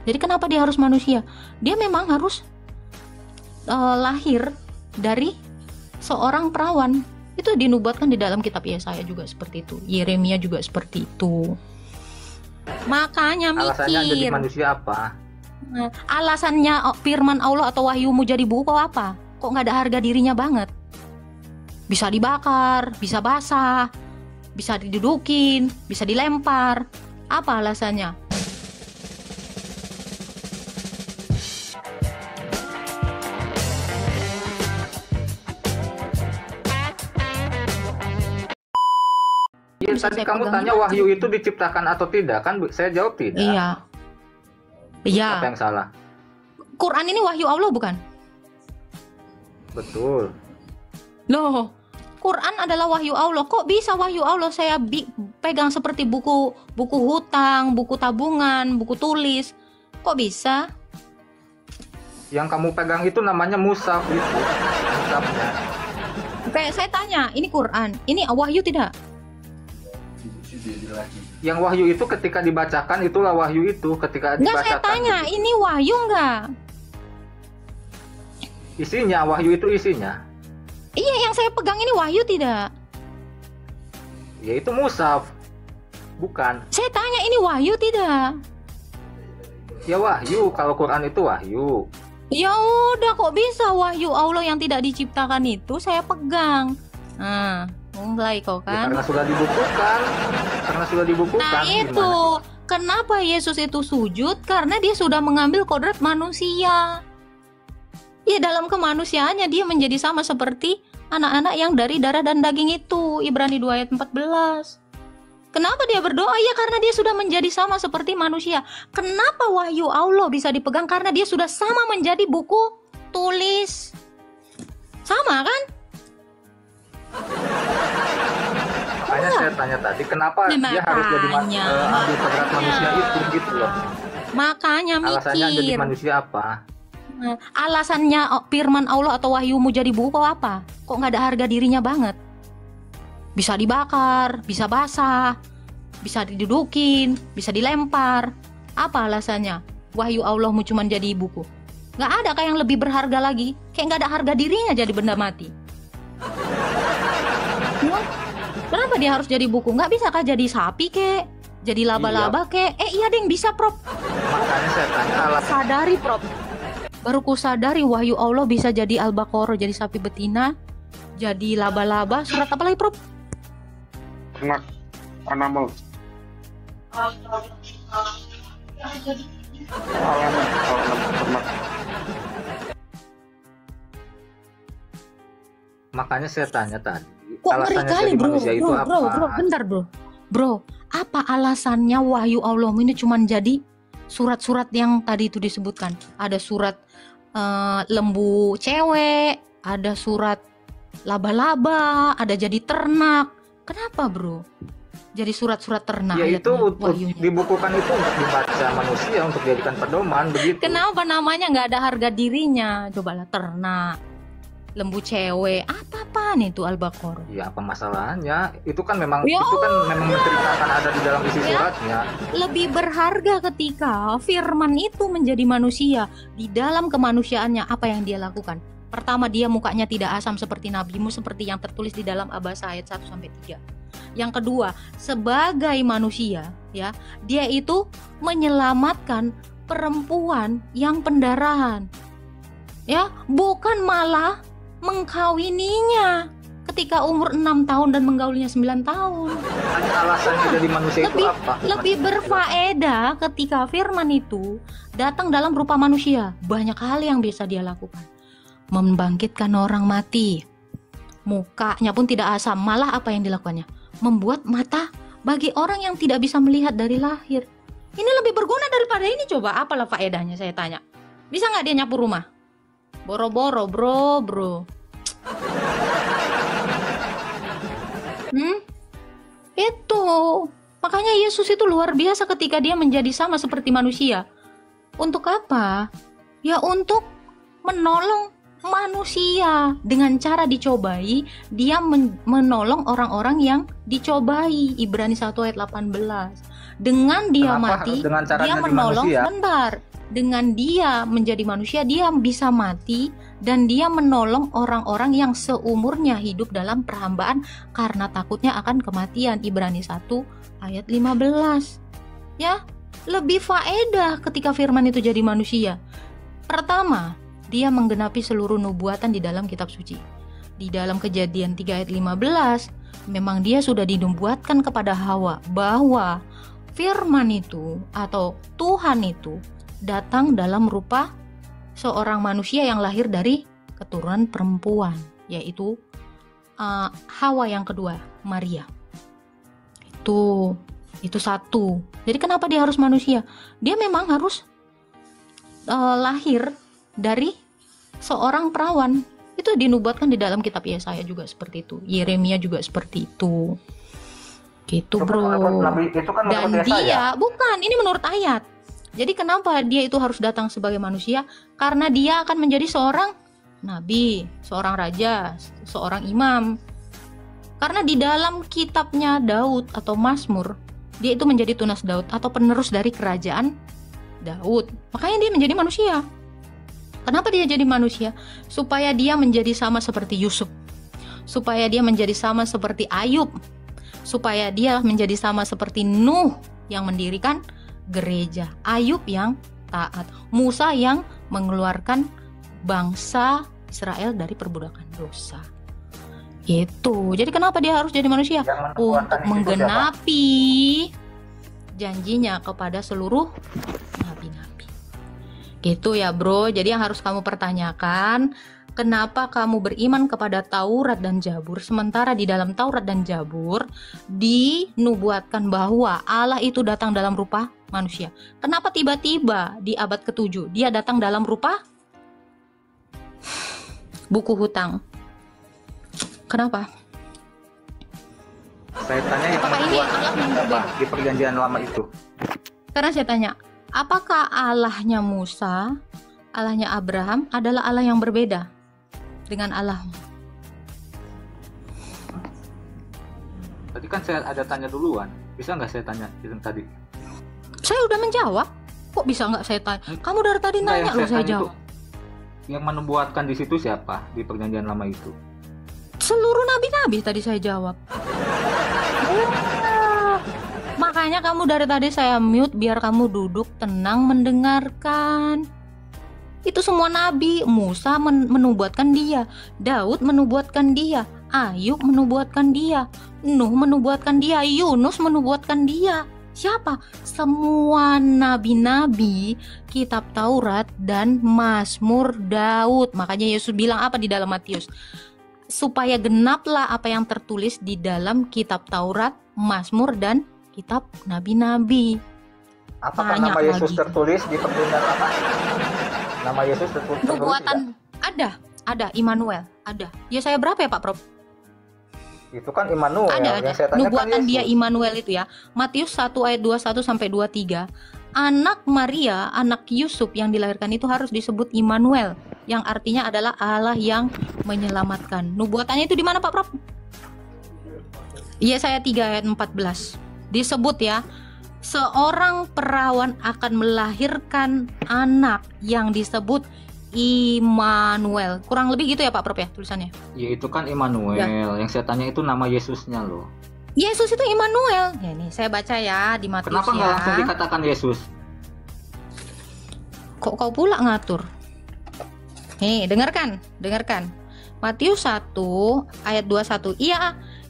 Jadi kenapa dia harus manusia? Dia memang harus lahir dari seorang perawan. Itu dinubuatkan di dalam kitab Yesaya juga seperti itu. Yeremia juga seperti itu. Makanya Alasannya jadi mikir. manusia apa? Alasannya firman Allah atau wahyumu jadi buku apa? Kok nggak ada harga dirinya banget? Bisa dibakar, bisa basah, bisa didudukin, bisa dilempar. Apa alasannya? Iya, Bisa tadi saya kamu pegangin tanya aja. wahyu itu diciptakan atau tidak kan? Saya jawab tidak. Iya. Apa Iya. yang salah? Quran ini wahyu Allah bukan? Betul. Loh, Quran adalah wahyu Allah. Kok bisa wahyu Allah saya pegang seperti buku hutang, buku tabungan, buku tulis? Kok bisa? Yang kamu pegang itu namanya mushaf itu. Mushafnya. Kayak saya tanya, ini Quran, ini wahyu tidak? Yang wahyu itu ketika dibacakan itulah wahyu itu ketika Enggak, saya dibacakan. tanya, ini wahyu enggak? Isinya wahyu itu isinya. Iya, yang saya pegang ini wahyu tidak? Yaitu mushaf. Bukan. Saya tanya, ini wahyu tidak? Ya wahyu, kalau Quran itu wahyu. Ya udah, kok bisa wahyu Allah yang tidak diciptakan itu saya pegang? Nah, mulai kau Ya, kan? karena sudah dibukukan. Karena sudah dibukukan. Nah itu, Gimana? kenapa Yesus itu sujud? Karena dia sudah mengambil kodrat manusia. Ya dalam kemanusiaannya dia menjadi sama seperti anak-anak yang dari darah dan daging itu. Ibrani 2 ayat 14. Kenapa dia berdoa? Ya karena dia sudah menjadi sama seperti manusia. Kenapa wahyu Allah bisa dipegang? Karena dia sudah sama menjadi buku tulis. Sama kan? Makanya saya tanya tadi, kenapa Nah, dia harus jadi makanya, ambil kodrat manusia itu gitu loh. Makanya Alasannya jadi mikir. manusia apa? Alasannya firman Allah atau wahyumu jadi buku apa? Kok nggak ada harga dirinya banget? Bisa dibakar, bisa basah, bisa didudukin, bisa dilempar. Apa alasannya? Wahyu Allahmu cuma jadi buku. Nggak ada kayak yang lebih berharga lagi. Kayak nggak ada harga dirinya jadi benda mati. Ya, kenapa dia harus jadi buku? Nggak bisa kah jadi sapi kek? Jadi laba-laba kek? Iya deng, bisa Prof. Makanya saya tanya alasan. Sadari Prof. Baru ku sadari wahyu Allah bisa jadi Al-Baqarah, jadi sapi betina, jadi laba-laba. Surat apa lagi Prof? Ternak animal halaman ternak. Makanya saya tanya tadi, Kok ngeri alasannya kali jadi bro, manusia itu apa? bentar bro, apa alasannya wahyu Allah ini cuma jadi surat-surat yang tadi itu disebutkan? Ada surat lembu cewek, ada surat laba-laba, ada jadi ternak. Kenapa bro? Jadi surat-surat ternak Ya itu ayatnya, untuk wahyunya. dibukukan itu untuk dibaca manusia, untuk dijadikan pedoman begitu. Kenapa namanya nggak ada harga dirinya? Cobalah ternak, lembu cewek, apa-apaan itu Al-Baqarah? Ya apa masalahnya? Itu kan memang Ya itu kan memang menceritakan ada di dalam isi Ya. suratnya. Lebih berharga ketika firman itu menjadi manusia. Di dalam kemanusiaannya apa yang dia lakukan? Pertama, dia mukanya tidak asam seperti nabimu, seperti yang tertulis di dalam Abasa ayat 1-3. Yang kedua, sebagai manusia ya, dia itu menyelamatkan perempuan yang pendarahan. Ya, bukan malah mengkawininya ketika umur 6 tahun dan menggaulinya 9 tahun. Hanya alasannya jadi manusia itu apa? Lebih berfaedah ketika firman itu datang dalam rupa manusia. Banyak hal yang bisa dia lakukan. Membangkitkan orang mati. Mukanya pun tidak asam. Malah apa yang dilakukannya? Membuat mata bagi orang yang tidak bisa melihat dari lahir. Ini lebih berguna daripada ini. Coba apalah faedahnya, saya tanya. Bisa nggak dia nyapu rumah? Boro-boro bro. Itu makanya Yesus itu luar biasa ketika dia menjadi sama seperti manusia. Untuk apa? Ya untuk menolong manusia. Dengan cara dicobai, dia menolong orang-orang yang dicobai. Ibrani 1 ayat 18. Dengan dia Kenapa mati, dengan cara dia jadi menolong manusia? sebentar. dengan dia menjadi manusia, dia bisa mati dan dia menolong orang-orang yang seumurnya hidup dalam perhambaan karena takutnya akan kematian. Ibrani 1 ayat 15. Ya, lebih faedah ketika firman itu jadi manusia. Pertama, dia menggenapi seluruh nubuatan di dalam kitab suci. Di dalam Kejadian 3 ayat 15, memang dia sudah dinubuatkan kepada Hawa bahwa firman itu atau Tuhan itu datang dalam rupa seorang manusia yang lahir dari keturunan perempuan, yaitu Hawa yang kedua, Maria. Itu satu. Jadi kenapa dia harus manusia? Dia memang harus lahir dari seorang perawan. Itu dinubuatkan di dalam kitab Yesaya juga seperti itu. Yeremia juga seperti itu. Gitu, bro. Dan dia, bukan, ini menurut ayat. Jadi kenapa dia itu harus datang sebagai manusia? Karena dia akan menjadi seorang nabi, seorang raja, seorang imam. Karena di dalam kitabnya Daud atau Mazmur, dia itu menjadi tunas Daud atau penerus dari kerajaan Daud. Makanya dia menjadi manusia. Kenapa dia jadi manusia? Supaya dia menjadi sama seperti Yusuf. Supaya dia menjadi sama seperti Ayub. Supaya dia menjadi sama seperti Nuh yang mendirikan gereja. Ayub yang taat. Musa yang mengeluarkan bangsa Israel dari perbudakan dosa. Itu. Jadi kenapa dia harus jadi manusia? Untuk menggenapi janjinya kepada seluruh nabi-nabi. Gitu ya, bro. Jadi yang harus kamu pertanyakan, kenapa kamu beriman kepada Taurat dan Zabur sementara di dalam Taurat dan Zabur dinubuatkan bahwa Allah itu datang dalam rupa manusia. Kenapa tiba-tiba di abad ke-7 dia datang dalam rupa buku hutang? Kenapa? Saya tanya yang membuat apa di perjanjian lama itu. Karena saya tanya, apakah Allahnya Musa, Allahnya Abraham adalah Allah yang berbeda dengan Allah? Tadi kan saya ada tanya duluan. Bisa nggak saya tanya yang tadi? Saya udah menjawab. Kok bisa nggak saya tanya? Kamu dari tadi nanya loh, saya jawab. Yang menubuatkan di situ siapa di perjanjian lama itu? Seluruh nabi-nabi tadi saya jawab. Makanya kamu dari tadi saya mute biar kamu duduk tenang mendengarkan. Itu semua nabi. Musa menubuatkan dia, Daud menubuatkan dia, Ayub menubuatkan dia, Nuh menubuatkan dia, Yunus menubuatkan dia. Siapa? Semua nabi-nabi, kitab Taurat dan Mazmur Daud. Makanya Yesus bilang apa di dalam Matius? Supaya genaplah apa yang tertulis di dalam kitab Taurat, Mazmur dan kitab nabi-nabi. Apakah nama Yesus tertulis di perjanjian lama? Nama Yesus tertulis. Nubuatan ada Immanuel, ada. Ya saya berapa ya Pak Prof? Itu kan Immanuel. Ada. Yang saya tanyakan Nubuatan Yesus. dia Immanuel itu ya. Matius 1 ayat 21 sampai 23. Anak Maria, anak Yusuf yang dilahirkan itu harus disebut Immanuel, yang artinya adalah Allah yang menyelamatkan. Nubuatannya itu di mana Pak Prof? Iya, saya 3 ayat 14. Disebut ya, seorang perawan akan melahirkan anak yang disebut Immanuel. Kurang lebih gitu ya Pak Prof ya tulisannya? Ya itu kan Immanuel. Ya. Yang saya tanya itu nama Yesusnya loh. Yesus itu Immanuel. Ya nih saya baca ya di Matius. Kenapa nggak langsung dikatakan Yesus? Kok kau pula ngatur? Nih, dengarkan. Matius 1 ayat 21.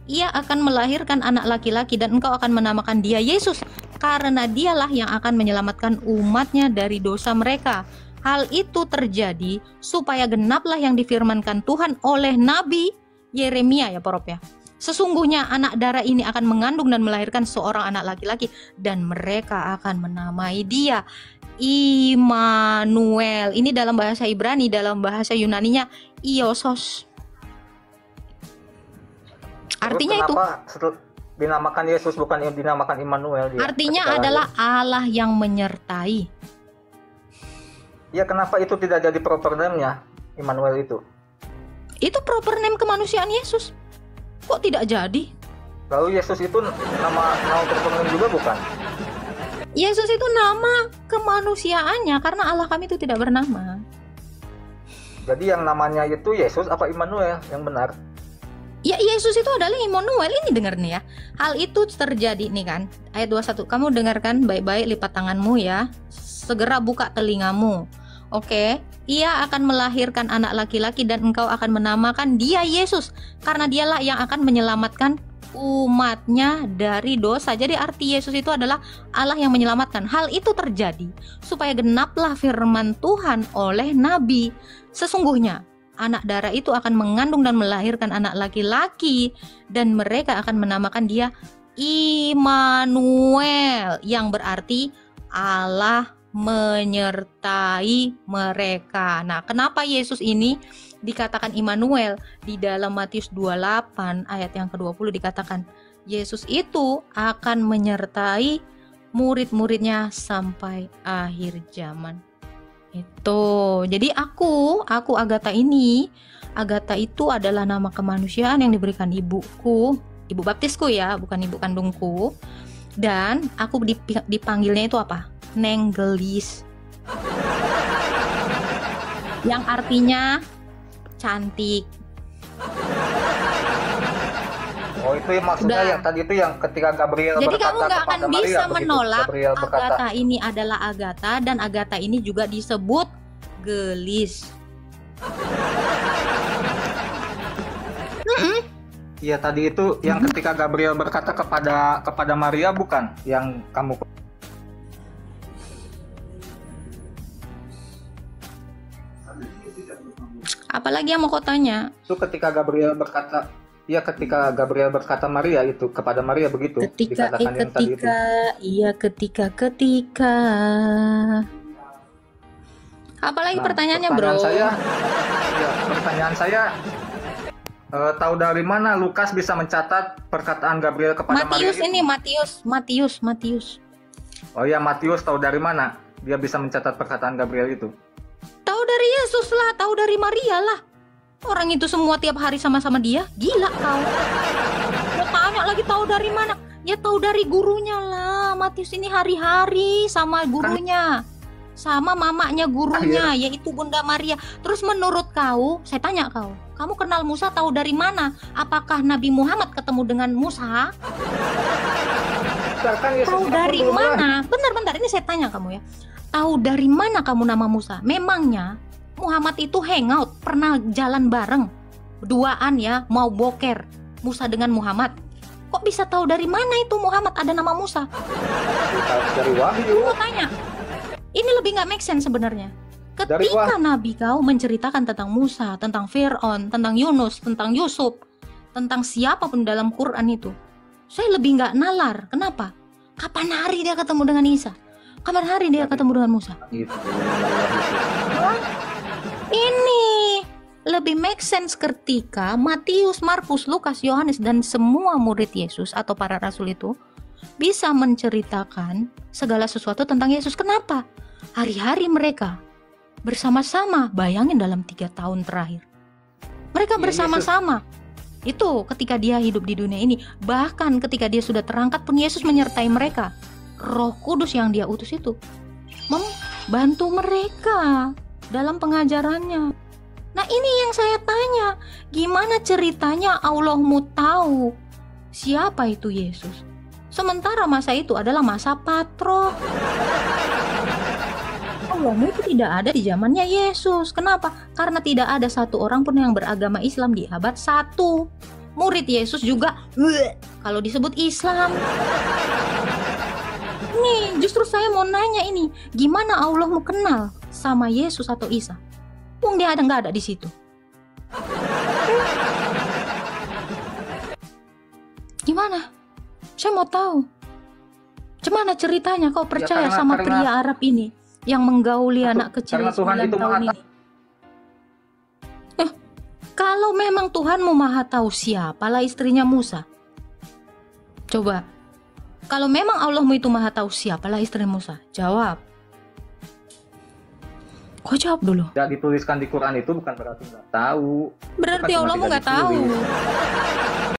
Ia akan melahirkan anak laki-laki dan engkau akan menamakan dia Yesus, karena dialah yang akan menyelamatkan umatnya dari dosa mereka. Hal itu terjadi supaya genaplah yang difirmankan Tuhan oleh Nabi Yeremia ya Prof ya. Sesungguhnya anak darah ini akan mengandung dan melahirkan seorang anak laki-laki dan mereka akan menamai dia Immanuel. Ini dalam bahasa Ibrani, dalam bahasa Yunaninya Iosos. Artinya itu dinamakan Yesus bukan dinamakan Immanuel dia. Artinya adalah Allah yang menyertai. Ya kenapa itu tidak jadi proper name-nya Immanuel itu? Itu proper name kemanusiaan Yesus. Kok tidak jadi? Lalu Yesus itu nama proper name juga bukan? Yesus itu nama kemanusiaannya karena Allah kami itu tidak bernama. Jadi yang namanya itu Yesus apa Immanuel yang benar? Ya, Yesus itu adalah Immanuel. Ini dengar nih ya. Hal itu terjadi nih kan. Ayat 21. Kamu dengarkan baik-baik, lipat tanganmu ya. Segera buka telingamu. Oke. Ia akan melahirkan anak laki-laki dan engkau akan menamakan dia Yesus. Karena dialah yang akan menyelamatkan umatnya dari dosa. Jadi arti Yesus itu adalah Allah yang menyelamatkan. Hal itu terjadi supaya genaplah firman Tuhan oleh Nabi. Sesungguhnya anak darah itu akan mengandung dan melahirkan anak laki-laki dan mereka akan menamakan dia Immanuel, yang berarti Allah menyertai mereka. Nah, kenapa Yesus ini dikatakan Immanuel? Di dalam Matius 28 ayat yang ke-20 dikatakan Yesus itu akan menyertai murid-muridnya sampai akhir zaman. Itu. Jadi aku Agatha ini, Agatha itu adalah nama kemanusiaan yang diberikan ibuku, ibu baptisku ya, bukan ibu kandungku. Dan aku dipanggilnya itu apa? Nenggelis. Yang artinya cantik. Oh, itu yang maksudnya. Udah. Yang tadi itu yang ketika Gabriel jadi berkata kamu gak akan Maria, bisa menolak Agatha ini adalah Agatha, dan Agatha ini juga disebut gelis. Iya, tadi itu yang ketika Gabriel berkata kepada Maria, bukan yang kamu. Apalagi yang mau kau tanya? Itu ketika Gabriel berkata, ya ketika Gabriel berkata Maria itu kepada Maria begitu. Ketika. Apalagi pertanyaannya, bro? Pertanyaan saya, tahu dari mana Lukas bisa mencatat perkataan Gabriel kepada Maria? Matius. Oh ya, Matius tahu dari mana dia bisa mencatat perkataan Gabriel itu? Tahu dari Yesus lah, tahu dari Maria lah. Orang itu semua tiap hari sama-sama dia. Gila kau. Mau tanya lagi tahu dari mana? Ya tahu dari gurunya lah. Matius ini hari-hari sama gurunya, sama mamanya gurunya, yaitu Bunda Maria. Terus menurut kau, saya tanya kau, kamu kenal Musa tahu dari mana? Apakah Nabi Muhammad ketemu dengan Musa? Tahu dari mana? Bentar, ini saya tanya kamu ya. Tahu dari mana kamu nama Musa? Memangnya Muhammad itu hangout, pernah jalan bareng, berduaan ya, mau boker Musa dengan Muhammad. Kok bisa tahu dari mana itu Muhammad ada nama Musa? Dari Wahyu. Aku tanya, ini lebih nggak make sense sebenarnya. Ketika Nabi kau menceritakan tentang Musa, tentang Fir'aun, tentang Yunus, tentang Yusuf, tentang siapapun dalam Quran itu, saya lebih nggak nalar. Kenapa? Kapan hari dia ketemu dengan Isa? Kapan hari dia ketemu dengan Musa? Ini lebih make sense ketika Matius, Markus, Lukas, Yohanes dan semua murid Yesus atau para rasul itu bisa menceritakan segala sesuatu tentang Yesus. Kenapa? Hari-hari mereka bersama-sama, bayangin dalam 3 tahun terakhir mereka bersama-sama. Itu ketika dia hidup di dunia ini. Bahkan ketika dia sudah terangkat pun Yesus menyertai mereka. Roh Kudus yang dia utus itu membantu mereka dalam pengajarannya. Nah, ini yang saya tanya, gimana ceritanya Allahmu tahu siapa itu Yesus? Sementara masa itu adalah masa patroh. Allahmu itu tidak ada di zamannya Yesus. Kenapa? Karena tidak ada satu orang pun yang beragama Islam di abad 1. Murid Yesus juga kalau disebut Islam. Nih, justru saya mau nanya ini, gimana Allahmu kenal sama Yesus atau Isa? Wong dia nggak ada di situ. Gimana? Saya mau tahu. Gimana ceritanya kau percaya sama pria Arab ini yang menggauli anak kecil 9 tahun ini? Kalau memang Tuhanmu maha tahu siapalah istrinya Musa. Coba. Kalau memang Allahmu itu maha tahu siapalah istri Musa, jawab. Kok jawab dulu? Tidak dituliskan di Quran itu bukan berarti nggak tahu. Berarti Allahmu nggak tahu.